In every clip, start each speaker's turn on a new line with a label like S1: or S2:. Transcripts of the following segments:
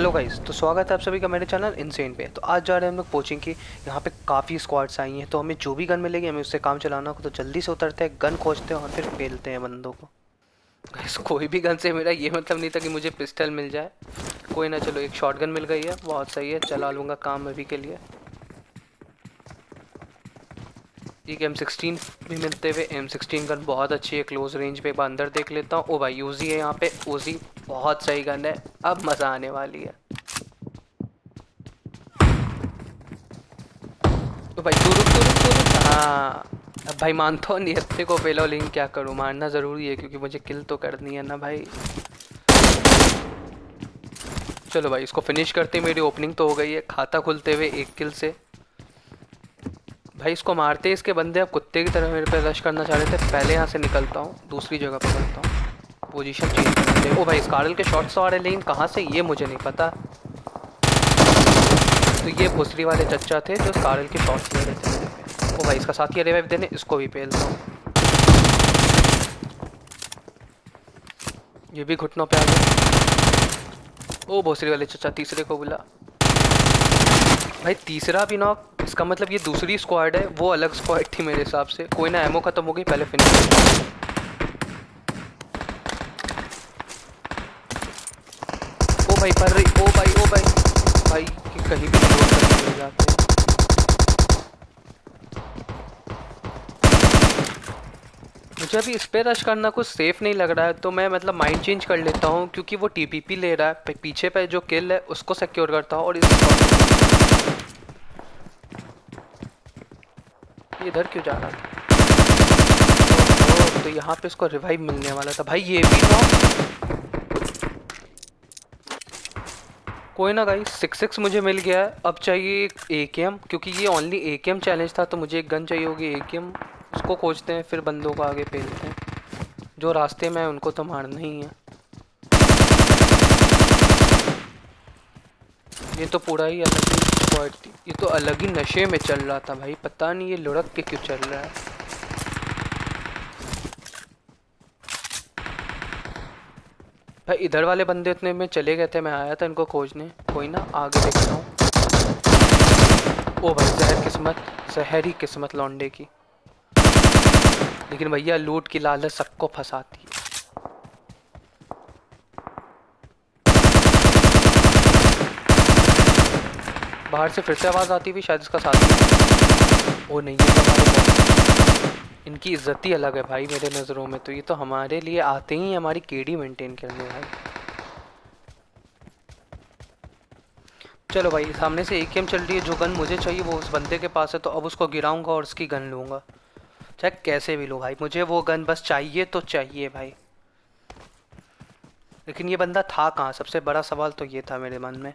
S1: Hello guys, तो स्वागत है आप सभी का मेरे चैनल इनसेन पे। तो आज जा रहे हैं हम लोग कोचिंग की। यहाँ पे काफ़ी स्क्वाड्स आई हैं, तो हमें जो भी गन मिलेगी हमें उससे काम चलाना होगा। तो जल्दी से उतरते हैं, गन खोजते हैं और फिर पेलते हैं बंदों को। गाइस कोई भी गन से मेरा ये मतलब नहीं था कि मुझे पिस्टल मिल जाए। कोई ना, चलो एक शॉटगन मिल गई है, बहुत सही है, चला लूँगा काम अभी के लिए। एक M16 भी मिलते हुए। M16 गन बहुत अच्छी है क्लोज रेंज पे। एक बार अंदर देख लेता हूँ। ओ भाई यूजी है यहाँ पे, यूजी बहुत सही गन है, अब मज़ा आने वाली है। तो भाई तू रुक। हाँ, अब भाई मानता हूँ निहत्थे को पेलो, लेकिन क्या करूँ, मारना ज़रूरी है क्योंकि मुझे किल तो करनी है ना भाई। चलो भाई इसको फिनिश करते, मेरी ओपनिंग तो हो गई है, खाता खुलते हुए एक किल से। भाई इसको मारते, इसके बंदे अब कुत्ते की तरह मेरे पे रश करना चाह रहे थे। पहले यहाँ से निकलता हूँ, दूसरी जगह पे करता हूँ, पोजीशन चेंज करना चाहिए। ओ भाई स्कारल के शॉट्स तो आ रहे, लेकिन कहाँ से ये मुझे नहीं पता। तो ये भोसरी वाले चच्चा थे जो स्कारल के शॉट्स ले रहे थे। ओ भाई इसका साथी रिवाइव देने, इसको भी पेलता हूँ। ये भी घुटनों पे आ गया। ओ भोसरी वाले चच्चा तीसरे को बुला। भाई तीसरा भी नॉक, इसका मतलब ये दूसरी स्क्वाड है, वो अलग स्क्वाड थी मेरे हिसाब से। कोई ना, एमओ खत्म हो गई, पहले फिनिश। ओ भाई पर रही, ओ भाई भाई कि कहीं भी क्लोज करके ले जाते हैं। मुझे अभी इस पे रश करना कुछ सेफ नहीं लग रहा है, तो मैं मतलब माइंड चेंज कर लेता हूँ क्योंकि वो टीपीपी ले रहा है। पीछे पे जो किल है उसको सिक्योर करता हूँ और ये इधर क्यों जा रहा था। तो यहाँ पे इसको रिवाइव मिलने वाला था। भाई ये भी नॉक। कोई ना गाइस, 6-6 मुझे मिल गया है। अब चाहिए AKM, क्योंकि ये ओनली AKM चैलेंज था, तो मुझे एक गन चाहिए होगी AKM। उसको खोजते हैं, फिर बंदों को आगे पेलते हैं। जो रास्ते में है उनको तो मारना ही है। ये तो पूरा ही अलग ही स्क्वाड थी, ये तो अलग ही नशे में चल रहा था भाई, पता नहीं ये लुढ़क के क्यों चल रहा है। भाई इधर वाले बंदे इतने में चले गए थे, मैं आया था इनको खोजने। कोई ना, आगे देखता हूँ। ओ भाई जहरी किस्मत लौंडे की। लेकिन भैया लूट की लालच सबको फंसाती है। बाहर से फिर से आवाज़ आती हुई, शायद इसका साथी। ओ नहीं, ये तो हमारे इनकी इज्जत ही अलग है भाई मेरे नज़रों में। तो ये तो हमारे लिए आते ही हमारी केडी मेंटेन करने भाई। चलो भाई सामने से AKM चल रही है, जो गन मुझे चाहिए वो उस बंदे के पास है, तो अब उसको गिराऊंगा और उसकी गन लूँगा, चाहे कैसे भी लो भाई। मुझे वो गन बस चाहिए तो चाहिए भाई। लेकिन ये बंदा था कहाँ, सबसे बड़ा सवाल तो ये था मेरे मन में।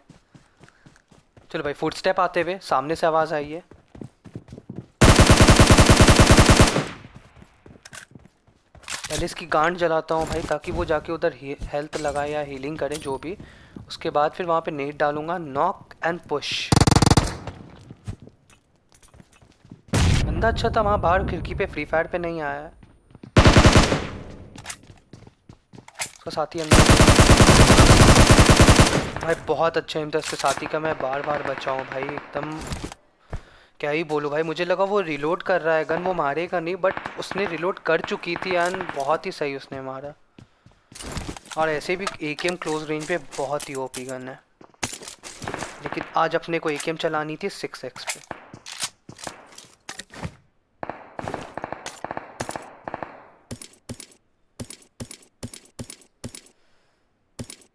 S1: चलो भाई फुटस्टेप आते हुए, सामने से आवाज़ आई है। पहले इसकी गांड जलाता हूँ भाई, ताकि वो जाके उधर हेल्थ लगाए या हीलिंग करे जो भी। उसके बाद फिर वहाँ पे नेट डालूंगा, नॉक एंड पुश। बंदा अच्छा था वहाँ बाहर खिड़की पे, फ्री फायर पे नहीं आया है। उसका साथी अंदर। भाई बहुत अच्छा एम था इसके साथी का, मैं बार बार बचाऊँ भाई, एकदम क्या ही बोलूँ भाई। मुझे लगा वो रिलोड कर रहा है, गन वो मारेगा नहीं, बट उसने रिलोड कर चुकी थी एंड बहुत ही सही उसने मारा। और ऐसे भी AKM क्लोज रेंज पे बहुत ही OP गन है। लेकिन आज अपने को AKM चलानी थी 6x पे।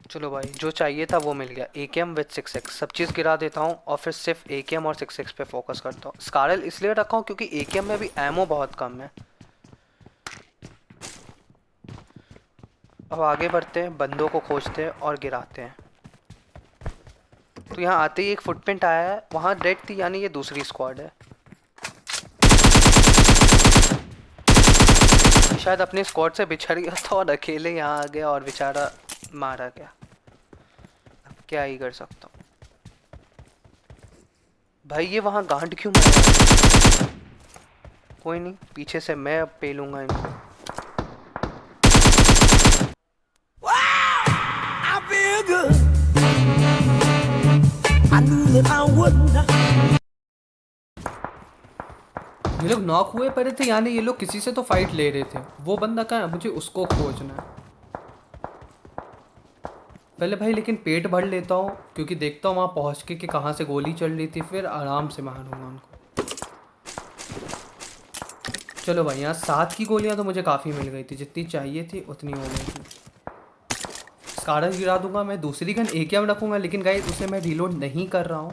S1: चलो भाई जो चाहिए था वो मिल गया, AKM विद 6x। सब चीज़ गिरा देता हूँ और फिर सिर्फ AKM और 6x पे फोकस करता हूँ। स्कारल इसलिए रखा हूँ क्योंकि AKM में भी एमओ बहुत कम है। अब आगे बढ़ते हैं, बंदों को खोजते हैं और गिराते हैं। तो यहाँ आते ही एक फुटप्रिंट आया है, वहाँ डेड थी, यानी ये दूसरी स्क्वाड है। शायद अपने स्क्वाड से बिछड़ गया था और अकेले यहाँ आ गया और बेचारा मारा गया। अब क्या ही कर सकता हूँ भाई। ये वहाँ गांड क्यों मारा? कोई नहीं, पीछे से मैं अब पेलूंगा इनको।
S2: Wow, I feel good. I knew that I would.
S1: ये लोग नॉक हुए पड़े थे, यानी ये लोग किसी से तो फाइट ले रहे थे। वो बंदा कहाँ है, मुझे उसको खोजना है पहले भाई। लेकिन पेट भर लेता हूँ क्योंकि देखता हूँ वहाँ पहुँच के कि कहाँ से गोली चल रही थी, फिर आराम से मारूंगा उनको। चलो भाई, यहाँ 7 की गोलियाँ तो मुझे काफ़ी मिल गई थी, जितनी चाहिए थी उतनी हो गई थी। स्कारस गिरा दूंगा मैं, दूसरी गन एकेएम रखूँगा, लेकिन गाइस उसे मैं रीलोड नहीं कर रहा हूँ।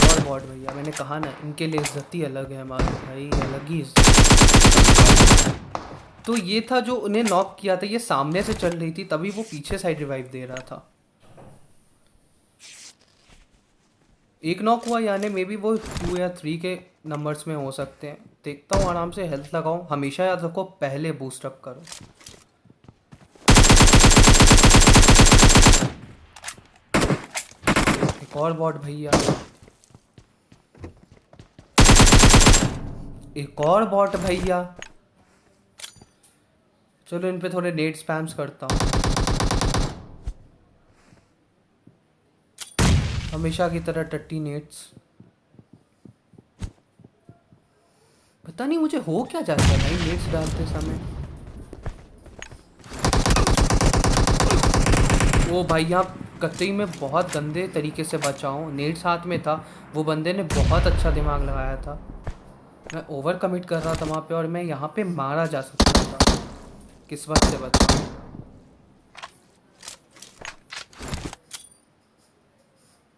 S1: और बॉट भैया, मैंने कहा ना इनके लिए इज्जत ही अलग है हमारे भाई, अलग ही इज्जत। तो ये था जो उन्हें नॉक किया था, ये सामने से चल रही थी, तभी वो पीछे साइड रिवाइव दे रहा था। एक नॉक हुआ, यानी मे बी वो 2 या 3 के नंबर्स में हो सकते हैं। देखता हूँ, आराम से हेल्थ लगाऊँ। हमेशा याद रखो पहले बूस्ट अप करो। एक और बॉट भैया, एक और बॉट भैया। चलो इन पे थोड़े नेट स्पैम्स करता हूँ, हमेशा की तरह टट्टी नेट्स। पता नहीं मुझे हो क्या जाता है भाई नेट्स डालते समय। वो भाई यहाँ कतई में बहुत गंदे तरीके से बचा हूँ, नेट्स हाथ में था। वो बंदे ने बहुत अच्छा दिमाग लगाया था, मैं ओवर कमिट कर रहा था वहाँ पे, और मैं यहाँ पे मारा जा सकता था, किस्मत से बचा।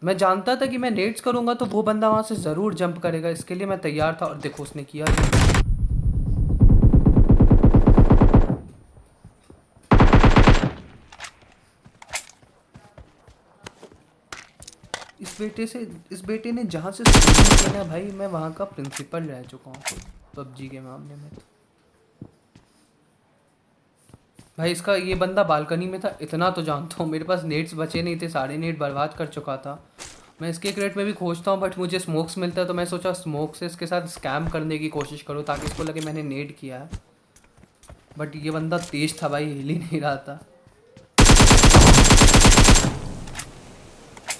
S1: मैं जानता था कि मैं नेट्स करूँगा तो वो बंदा वहाँ से ज़रूर जंप करेगा, इसके लिए मैं तैयार था, और देखो उसने किया। इस बेटे ने जहाँ से शुरू किया ना भाई, मैं वहाँ का प्रिंसिपल रह चुका हूँ पबजी के मामले में। तो भाई इसका ये बंदा बालकनी में था, इतना तो जानता हूँ। मेरे पास नेट्स बचे नहीं थे, सारे नेट बर्बाद कर चुका था। मैं इसके क्रेट में भी खोजता हूँ, बट मुझे स्मोक्स मिलता है, तो मैं सोचा स्मोक से इसके साथ स्कैम करने की कोशिश करूँ ताकि इसको लगे मैंने नेट किया है। बट ये बंदा तेज था भाई, हिल ही नहीं रहा था।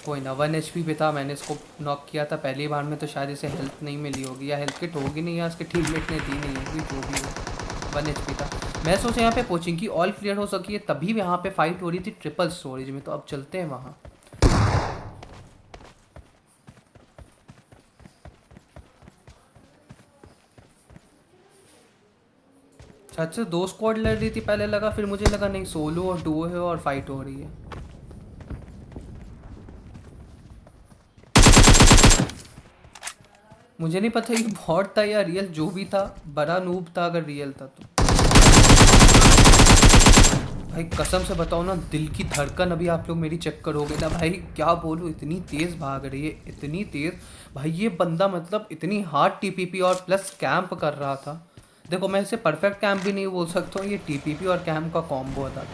S1: कोई ना, 1 HP पे था, मैंने इसको नॉक किया था पहली बार में, तो शायद इसे हेल्थ नहीं मिली होगी, या हेल्थ किट होगी नहीं, या इसके टीममेट ने दी नहीं होगी, जो भी हो। 1 HP था। मैं सोचा यहाँ पे कोचिंग की ऑल क्लियर हो सकी है, तभी यहाँ पे फाइट हो रही थी ट्रिपल स्टोरेज में। तो अब चलते हैं वहाँ। अच्छा, 2 स्क्वाड लड़ रही थी पहले, लगा, फिर मुझे लगा नहीं सोलो और डुओ है और फाइट हो रही है। मुझे नहीं पता ये बॉट था या रियल, जो भी था बड़ा नूब था अगर रियल था तो। भाई कसम से बताओ ना, दिल की धड़कन अभी आप लोग मेरी चेक करोगे ना भाई, क्या बोलूँ, इतनी तेज़ भाग रही है, इतनी तेज़। भाई ये बंदा मतलब इतनी हार्ड टीपीपी और प्लस कैंप कर रहा था। देखो मैं इसे परफेक्ट कैंप भी नहीं बोल सकता हूँ, ये टीपीपी और कैंप का कॉम्बो था।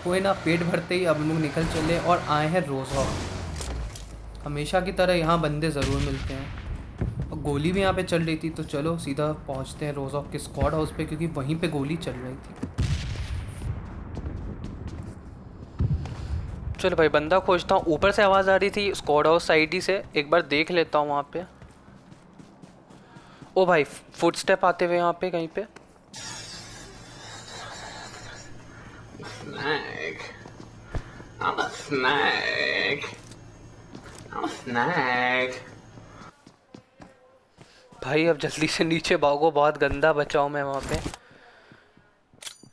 S1: कोई ना, पेट भरते ही अब लोग निकल चले और आए हैं रोज़हॉक। हमेशा की तरह यहाँ बंदे ज़रूर मिलते हैं, और गोली भी यहाँ पे चल रही थी, तो चलो सीधा पहुँचते हैं रोज़हॉक के स्क्वाड हाउस पे, क्योंकि वहीं पे गोली चल रही थी। चलो भाई बंदा खोजता हूँ। ऊपर से आवाज़ आ रही थी स्क्वाड हाउस साइड ही से, एक बार देख लेता हूँ वहाँ पे। ओ भाई फुटस्टेप आते हुए यहाँ पे कहीं पे।
S3: Snag. I'm a snag. I'm a snag.
S1: भाई अब जल्दी से नीचे भागो, बहुत गंदा बचा हूँ मैं वहाँ पे।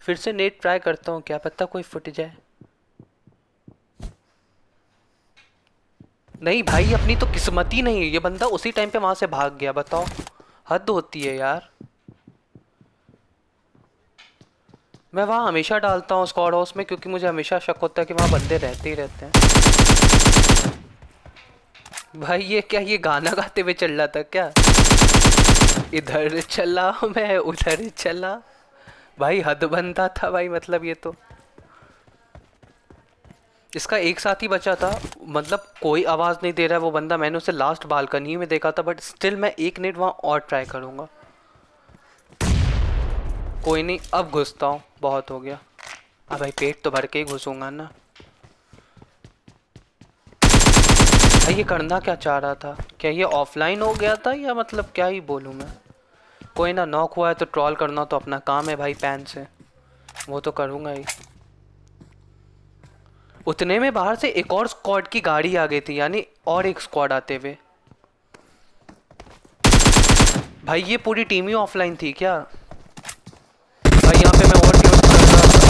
S1: फिर से नेट ट्राई करता हूँ, क्या पता कोई फुट जाए। नहीं भाई, अपनी तो किस्मत ही नहीं है, ये बंदा उसी टाइम पे वहाँ से भाग गया, बताओ, हद होती है यार। मैं वहाँ हमेशा डालता हूँ स्क्वाड हाउस में, क्योंकि मुझे हमेशा शक होता है कि वहाँ बंदे रहते ही रहते हैं। भाई ये क्या, ये गाना गाते हुए चल रहा था क्या? इधर चला मैं उधर चला। भाई हद बनता था भाई, मतलब ये तो। इसका एक साथ ही बचा था, मतलब कोई आवाज़ नहीं दे रहा है वो बंदा, मैंने उसे लास्ट बालकनी में देखा था, बट स्टिल मैं एक नेट वहाँ और ट्राई करूँगा। कोई नहीं, अब घुसता हूँ, बहुत हो गया। अब भाई पेट तो भर के ही घुसूँगा ना। भाई ये करना क्या चाह रहा था? क्या ये ऑफलाइन हो गया था या मतलब क्या ही बोलूँ मैं? कोई ना, नॉक हुआ है तो ट्रॉल करना तो अपना काम है भाई, पैन से वो तो करूँगा ही। उतने में बाहर से एक और स्क्वाड की गाड़ी आ गई थी, यानी और एक स्क्वाड आते हुए। भाई ये पूरी टीम ही ऑफलाइन थी क्या? भाई यहाँ पे मैं ओवर कमिट कर रहा था।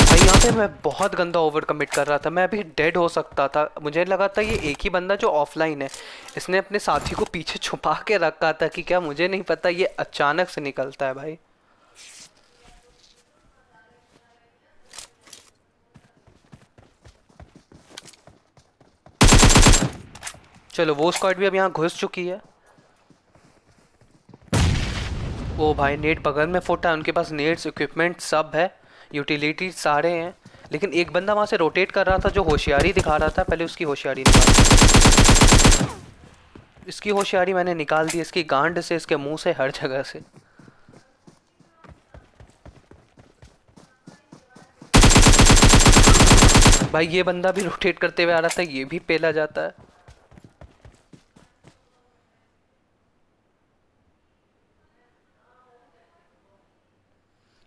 S1: भाई यहाँ पे मैं बहुत गंदा ओवर कमिट कर रहा था, मैं अभी डेड हो सकता था। मुझे लगा था ये एक ही बंदा जो ऑफलाइन है, इसने अपने साथी को पीछे छुपा के रखा था कि क्या, मुझे नहीं पता, ये अचानक से निकलता है भाई। चलो वो स्क्वाड भी अब यहाँ घुस चुकी है। ओ भाई नेट बगल में फुटा है, उनके पास नेट्स इक्विपमेंट सब है, यूटिलिटी सारे हैं। लेकिन एक बंदा वहां से रोटेट कर रहा था जो होशियारी दिखा रहा था, पहले उसकी होशियारी निकाल। इसकी होशियारी मैंने निकाल दी, इसकी गांड से, इसके मुंह से, हर जगह से। भाई ये बंदा भी रोटेट करते हुए आ रहा था, ये भी पेला जाता है।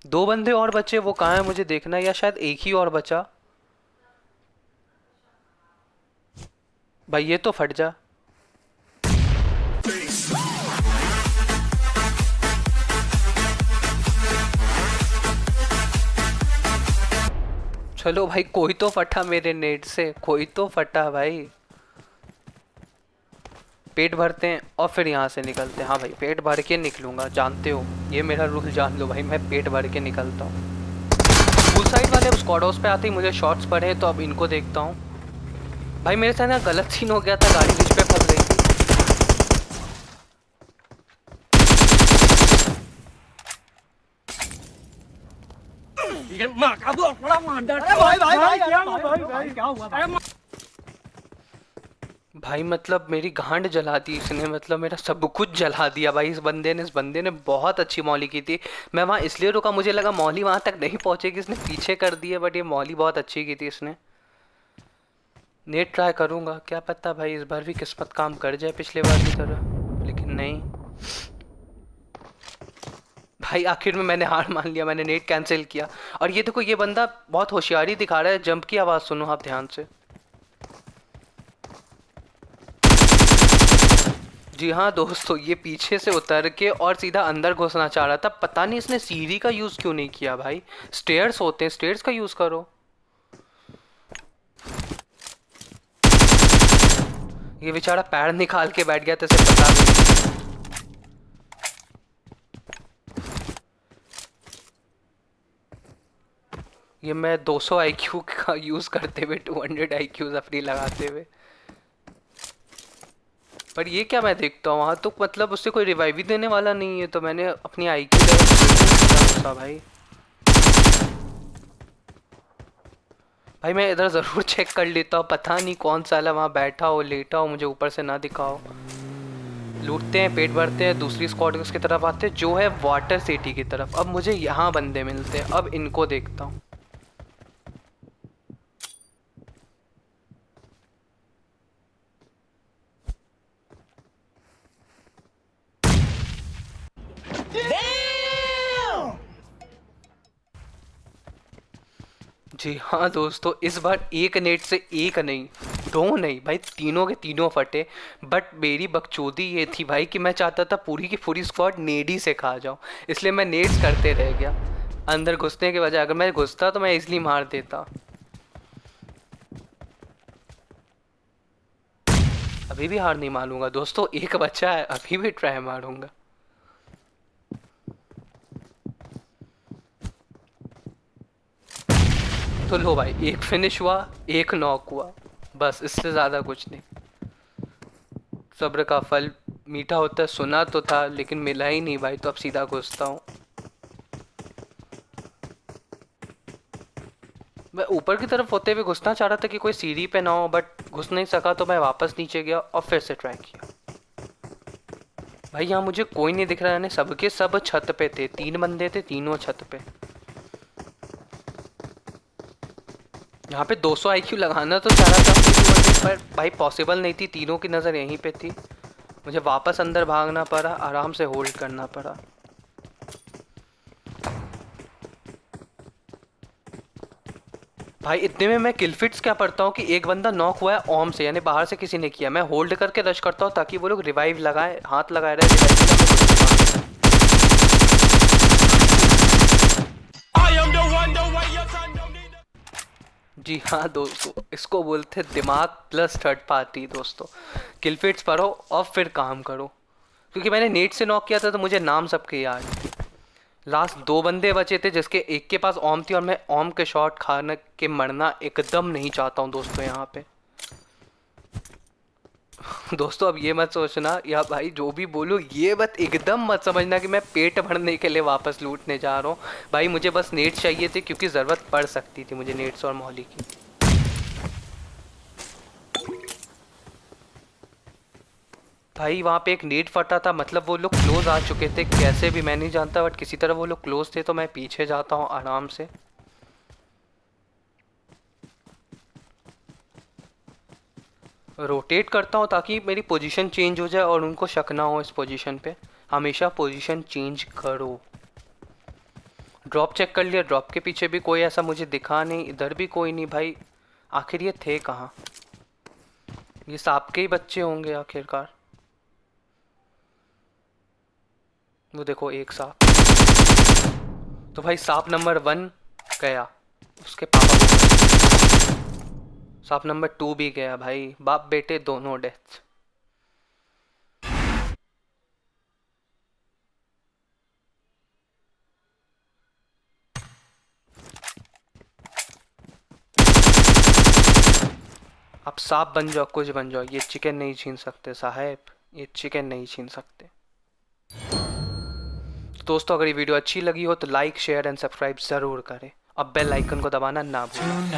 S1: दो बंदे और बचे, वो कहाँ है मुझे देखना है, या शायद एक ही और बचा। भाई ये तो फट जा। चलो भाई कोई तो फटा मेरे नेट से, कोई तो फटा भाई। पेट भरते हैं और फिर यहाँ से निकलते हैं। हाँ भाई पेट भर के निकलूंगा, जानते हो ये मेरा रूल जान लो भाई, मैं पेट भर के निकलता हूँ। फुल साइड वाले स्क्वाड हाउस पे आते ही मुझे शॉट्स पड़े, तो अब इनको देखता हूँ। भाई मेरे साथ ना गलत सीन हो गया था, गाड़ी बीच पे फंस गई थी। भाई मतलब मेरी गांड जला दी इसने, मतलब मेरा सब कुछ जला दिया भाई इस बंदे ने बहुत अच्छी मौली की थी। मैं वहाँ इसलिए रुका, मुझे लगा मौली वहाँ तक नहीं पहुँचेगी, इसने पीछे कर दिया, बट ये मौली बहुत अच्छी की थी इसने। नेट ट्राई करूँगा, क्या पता भाई इस बार भी किस्मत काम कर जाए पिछले बार की तरह, लेकिन नहीं। भाई आखिर में मैंने हार मान लिया, मैंने नेट कैंसिल किया। और ये देखो ये बंदा बहुत होशियारी दिखा रहा है, जंप की आवाज़ सुनो आप ध्यान से। जी हाँ दोस्तों, ये पीछे से उतर के और सीधा अंदर घुसना चाह रहा था, पता नहीं इसने सीढ़ी का यूज़ क्यों नहीं किया भाई। स्टेयर्स होते हैं, स्टेयर्स का यूज़ करो। ये बेचारा पैर निकाल के बैठ गया था, इसे पता भी नहीं। ये मैं 200 आईक्यू का यूज़ करते हुए 200 आईक्यू अपनी लगाते हुए। पर ये क्या मैं देखता हूँ वहाँ तो, मतलब उससे कोई रिवाइव ही देने वाला नहीं है, तो मैंने अपनी आईक्यू लेवल भाई। भाई मैं इधर ज़रूर चेक कर लेता हूँ, पता नहीं कौन साला वहाँ बैठा हो, लेटा हो, मुझे ऊपर से ना दिखाओ। लूटते हैं, पेट भरते हैं, दूसरी स्क्वाड उसकी तरफ आते हैं जो है वाटर सिटी की तरफ। अब मुझे यहाँ बंदे मिलते हैं, अब इनको देखता हूँ। जी हाँ दोस्तों, इस बार एक नेट से एक नहीं, दो नहीं भाई, तीनों के तीनों फटे। बट मेरी बकचोदी ये थी भाई कि मैं चाहता था पूरी की पूरी स्क्वाड नेड ही से खा जाऊँ, इसलिए मैं नेड्स करते रह गया अंदर घुसने के बजाय। अगर मैं घुसता तो मैं इजली मार देता। अभी भी हार नहीं मानूंगा दोस्तों, एक बच्चा है, अभी भी ट्राई मारूंगा। तो लो भाई, एक फिनिश हुआ, एक नॉक हुआ, बस इससे ज़्यादा कुछ नहीं। सब्र का फल मीठा होता है, सुना तो था लेकिन मिला ही नहीं भाई, तो अब सीधा घुसता हूँ। मैं ऊपर की तरफ होते हुए घुसना चाह रहा था कि कोई सीढ़ी पे ना हो, बट घुस नहीं सका, तो मैं वापस नीचे गया और फिर से ट्राई किया। भाई यहाँ मुझे कोई नहीं दिख रहा है, सबके सब छत पे थे, 3 बंदे थे, तीनों छत पे। यहाँ पे 200 आईक्यू लगाना तो सारा था 200 पर भाई पॉसिबल नहीं थी, तीनों की नज़र यहीं पे थी। मुझे वापस अंदर भागना पड़ा, आराम से होल्ड करना पड़ा। भाई इतने में मैं किलफिट्स क्या पढ़ता हूँ कि एक बंदा नॉक हुआ है ओम से, यानी बाहर से किसी ने किया। मैं होल्ड करके रश करता हूँ ताकि वो लोग रिवाइव लगाए, हाथ लगाए रहे रिवाइव। जी हाँ दोस्तों, इसको बोलते दिमाग प्लस थर्ड पार्टी। दोस्तों किलफिट्स पढ़ो और फिर काम करो, क्योंकि मैंने नेट से नॉक किया था तो मुझे नाम सबके याद। लास्ट 2 बंदे बचे थे जिसके एक के पास ओम थी, और मैं ओम के शॉट खाने के मरना एकदम नहीं चाहता हूँ दोस्तों यहाँ पे। दोस्तों अब ये मत सोचना, या भाई जो भी बोलो ये मत एकदम मत समझना कि मैं पेट भरने के लिए वापस लूटने जा रहा हूँ। भाई मुझे बस नेट चाहिए थे, क्योंकि ज़रूरत पड़ सकती थी मुझे नेट्स और मौली की। भाई वहाँ पे एक नेट फटा था, मतलब वो लोग क्लोज आ चुके थे, कैसे भी मैं नहीं जानता, बट किसी तरह वो लोग क्लोज थे। तो मैं पीछे जाता हूँ आराम से। रोटेट करता हूँ ताकि मेरी पोजीशन चेंज हो जाए और उनको शक ना हो इस पोजीशन पे। हमेशा पोजीशन चेंज करो। ड्रॉप चेक कर लिया, ड्रॉप के पीछे भी कोई ऐसा मुझे दिखा नहीं, इधर भी कोई नहीं। भाई आखिर ये थे कहाँ? ये सांप के ही बच्चे होंगे आखिरकार। वो देखो एक सांप। तो भाई सांप नंबर 1 गया, उसके पापा को। सांप नंबर 2 भी गया। भाई बाप बेटे दोनों डेथ। आप सांप बन जाओ, कुछ बन जाओ, ये चिकन नहीं छीन सकते साहब, ये चिकन नहीं छीन सकते। तो दोस्तों अगर ये वीडियो अच्छी लगी हो तो लाइक शेयर एंड सब्सक्राइब ज़रूर करें, अब बेल आइकन को दबाना ना भूलें।